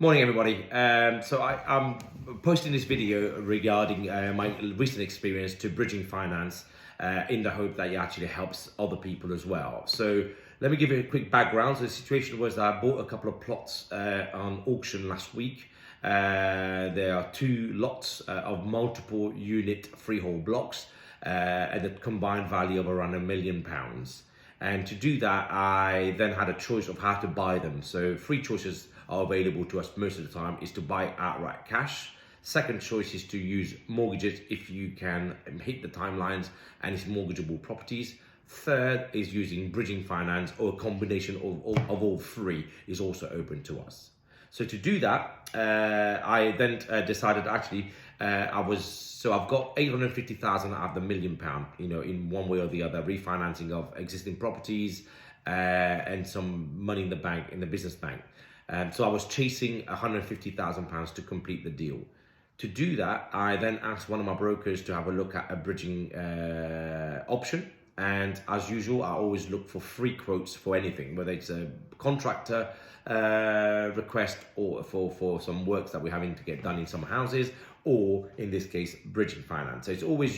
Morning, everybody. I'm posting this video regarding my recent experience to bridging finance in the hope that it actually helps other people as well. So let me give you a quick background. So the situation was that I bought a couple of plots on auction last week. There are two lots of multiple unit freehold blocks at a combined value of around £1 million. And to do that, I then had a choice of how to buy them. So three choices are available to us most of the time is to buy outright cash. Second choice is to use mortgages if you can hit the timelines and it's mortgageable properties. Third is using bridging finance, or a combination of all three is also open to us. So to do that, I then decided actually I've got 850,000 out of the £1 million, in one way or the other, refinancing of existing properties and some money in the bank, in the business bank. So I was chasing £150,000 to complete the deal. To do that, I then asked one of my brokers to have a look at a bridging option. And as usual, I always look for free quotes for anything, whether it's a contractor request or for some works that we're having to get done in some houses, or in this case, bridging finance. So it's always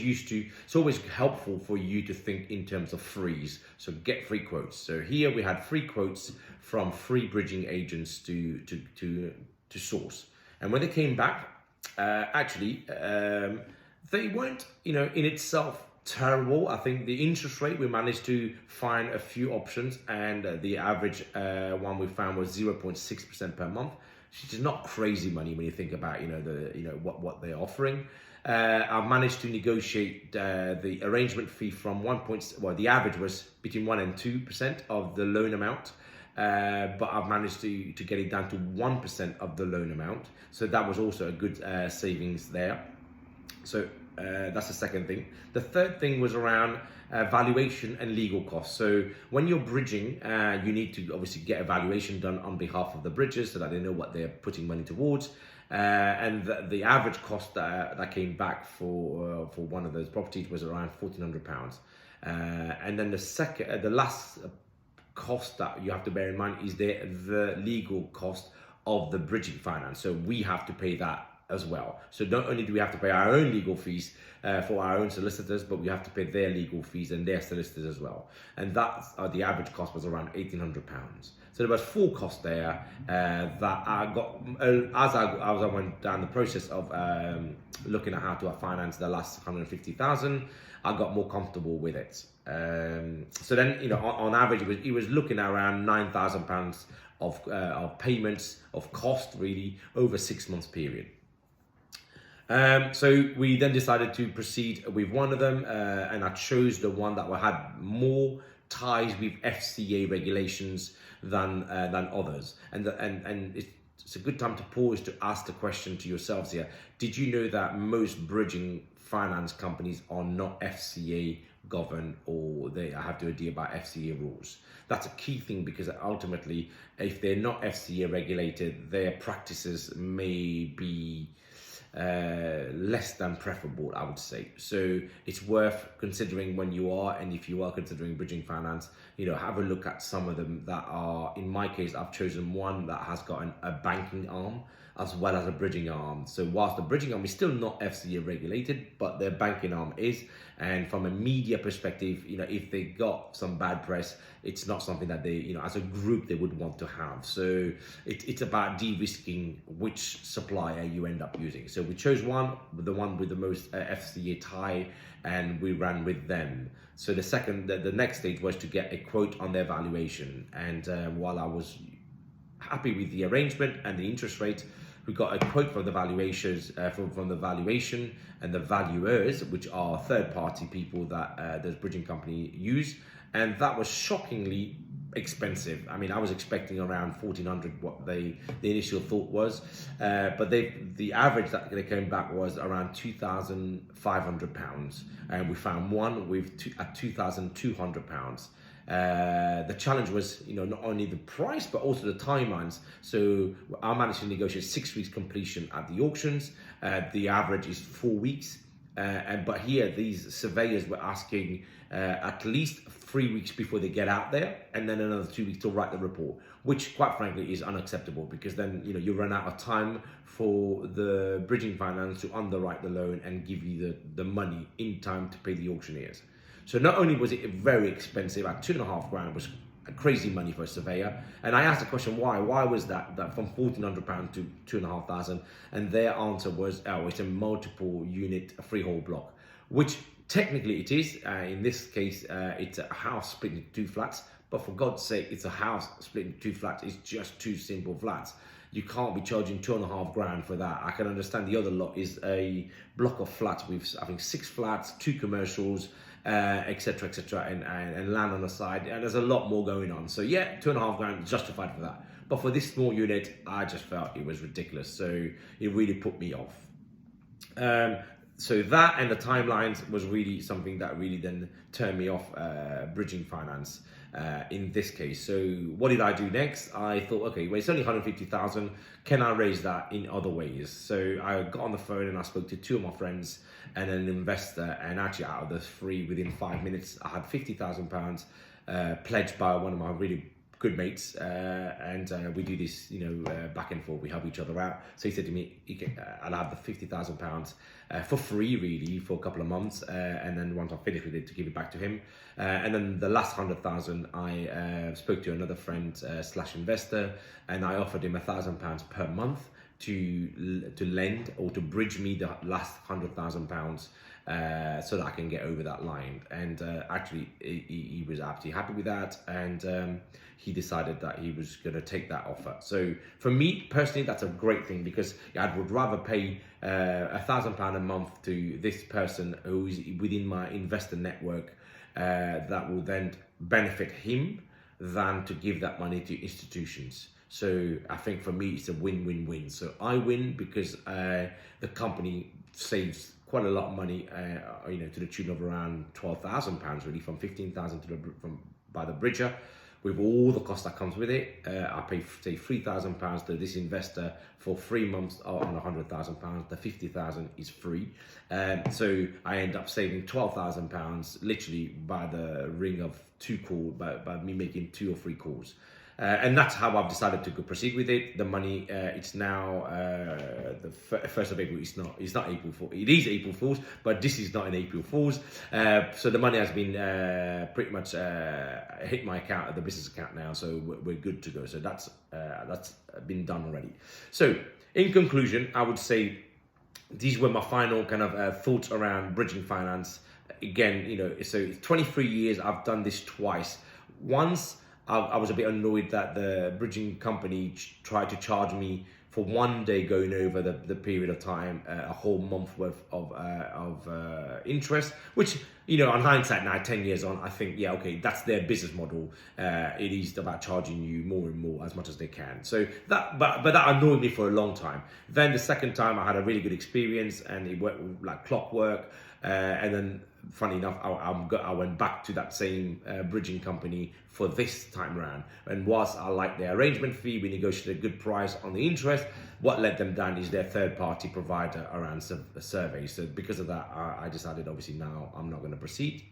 helpful for you to think in terms of frees. So get free quotes. So here we had free quotes from free bridging agents to source. And when they came back, they weren't, in itself terrible. I think the interest rate, we managed to find a few options, and the average one we found was 0.6% per month, which is not crazy money when you think about what they're offering. I've managed to negotiate the arrangement fee from the average was between 1 and 2% of the loan amount. But I've managed to get it down to 1% of the loan amount. So that was also a good savings there. So that's the second thing. The third thing was around valuation and legal costs. So when you're bridging, you need to obviously get a valuation done on behalf of the bridgers so that they know what they're putting money towards. And the average cost that came back for one of those properties was around £1,400. And then the last cost that you have to bear in mind is the legal cost of the bridging finance. So we have to pay that as well. So not only do we have to pay our own legal fees for our own solicitors, but we have to pay their legal fees and their solicitors as well. And that's the average cost was around £1,800. So there was four costs there that I got as I went down the process of looking at how to finance the last 150,000. I got more comfortable with it. So then, on average, it was looking at around £9,000 of payments of cost really over 6 months period. So we then decided to proceed with one of them, and I chose the one that had more ties with FCA regulations than others. And it's a good time to pause to ask the question to yourselves here. Did you know that most bridging finance companies are not FCA governed, or they have to adhere by FCA rules? That's a key thing, because ultimately, if they're not FCA regulated, their practices may be less than preferable, I would say. So it's worth considering when you are, and if you are considering bridging finance, have a look at some of them that are, in my case, I've chosen one that has got a banking arm as well as a bridging arm. So whilst the bridging arm is still not FCA regulated, but their banking arm is. And from a media perspective, if they got some bad press, it's not something that they, as a group, they would want to have. So it's about de-risking which supplier you end up using. So we chose the one with the most FCA tie, and we ran with them. So the next stage was to get a quote on their valuation. And while I was happy with the arrangement and the interest rate, we got a quote from the valuations, from the valuation and the valuers, which are third-party people that the bridging company use, and that was shockingly expensive. I mean, I was expecting around 1,400, what the initial thought was, but the average that they came back was around £2,500, and we found one at £2,200. The challenge was, not only the price, but also the timelines. So I managed to negotiate 6 weeks completion at the auctions. The average is 4 weeks. But here, these surveyors were asking at least 3 weeks before they get out there, and then another 2 weeks to write the report, which, quite frankly, is unacceptable, because then you run out of time for the bridging finance to underwrite the loan and give you the money in time to pay the auctioneers. So not only was it very expensive at 2.5 grand, was crazy money for a surveyor. And I asked the question, why? Why was that from £1,400 to 2,500? And their answer was, oh, it's a multiple unit freehold block, which technically it is. In this case, it's a house split into 2 flats. But for God's sake, it's a house split into 2 flats. It's just 2 simple flats. You can't be charging 2.5 grand for that. I can understand the other lot is a block of flats with, I think, 6 flats, 2 commercials, etc., and land on the side, and there's a lot more going on. So yeah, 2.5 grand is justified for that. But for this small unit, I just felt it was ridiculous. So it really put me off. So that and the timelines was really something that really then turned me off bridging finance in this case. So what did I do next? I thought, okay, well, it's only 150,000. Can I raise that in other ways? So I got on the phone and I spoke to 2 of my friends and an investor, and actually out of the 3, within 5 minutes, I had £50,000 pledged by one of my really good mates, and we do this, back and forth. We help each other out. So he said to me, "I'll have the £50,000 for free, really, for a couple of months, and then once I finish with it, to give it back to him. And then the last 100,000, I spoke to another friend slash investor, and I offered him £1,000 per month to lend or to bridge me the last £100,000." So that I can get over that line. And actually, he was absolutely happy with that, and he decided that he was going to take that offer. So for me personally, that's a great thing, because I would rather pay £1,000 a month to this person who is within my investor network that will then benefit him, than to give that money to institutions. So I think for me, it's a win-win-win. So I win because the company saves quite a lot of money, to the tune of around £12,000, really, from 15,000 by the bridger, with all the cost that comes with it. I pay, say, £3,000 to this investor for 3 months on £100,000. The 50,000 is free, so I end up saving £12,000 literally by the ring of 2 calls, by me making 2 or 3 calls. And that's how I've decided to proceed with it. The money, it's now the 1st of April. It's not April Fool's. It is April Fool's, but this is not an April Fool's. So the money has been pretty much hit my account, the business account now. So we're good to go. So that's been done already. So in conclusion, I would say these were my final kind of thoughts around bridging finance. Again, so 23 years, I've done this twice. Once, I was a bit annoyed that the bridging company tried to charge me for one day going over the period of time, a whole month worth of interest, which, on hindsight now, 10 years on, I think, yeah, okay, that's their business model. It is about charging you more and more as much as they can. So but that annoyed me for a long time. Then the second time, I had a really good experience, and it worked like clockwork. And then, funny enough, I went back to that same bridging company for this time around. And whilst I like their arrangement fee, we negotiated a good price on the interest. What let them down is their third-party provider around surveys. So because of that, I decided, obviously, now I'm not going to proceed.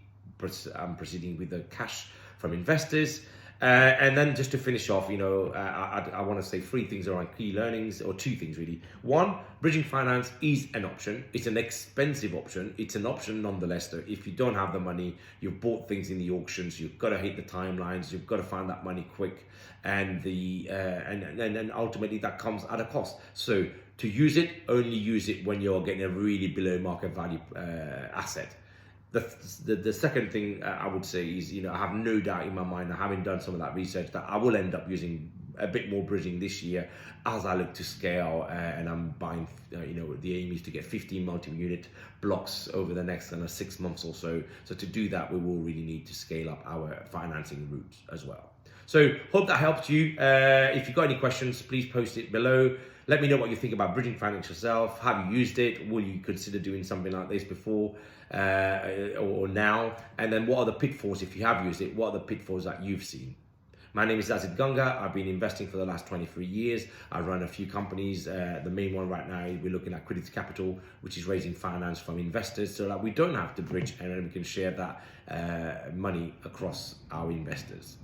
I'm proceeding with the cash from investors. And then just to finish off, I want to say 3 things around key learnings, or 2 things really. 1, bridging finance is an option. It's an expensive option. It's an option nonetheless, though. If you don't have the money, you've bought things in the auctions, you've got to hit the timelines, you've got to find that money quick, and and ultimately that comes at a cost. So to use it, only use it when you're getting a really below market value asset. The second thing I would say is, I have no doubt in my mind, having done some of that research, that I will end up using a bit more bridging this year as I look to scale, and I'm buying, the aim is to get 15 multi-unit blocks over the next 6 months or so. So to do that, we will really need to scale up our financing routes as well. So hope that helped you. If you've got any questions, please post it below. Let me know what you think about bridging finance yourself. Have you used it? Will you consider doing something like this before or now? And then what are the pitfalls, if you have used it, what are the pitfalls that you've seen? My name is Azid Ganga. I've been investing for the last 23 years. I run a few companies. The main one right now, we're looking at Credit Capital, which is raising finance from investors so that we don't have to bridge and we can share that money across our investors.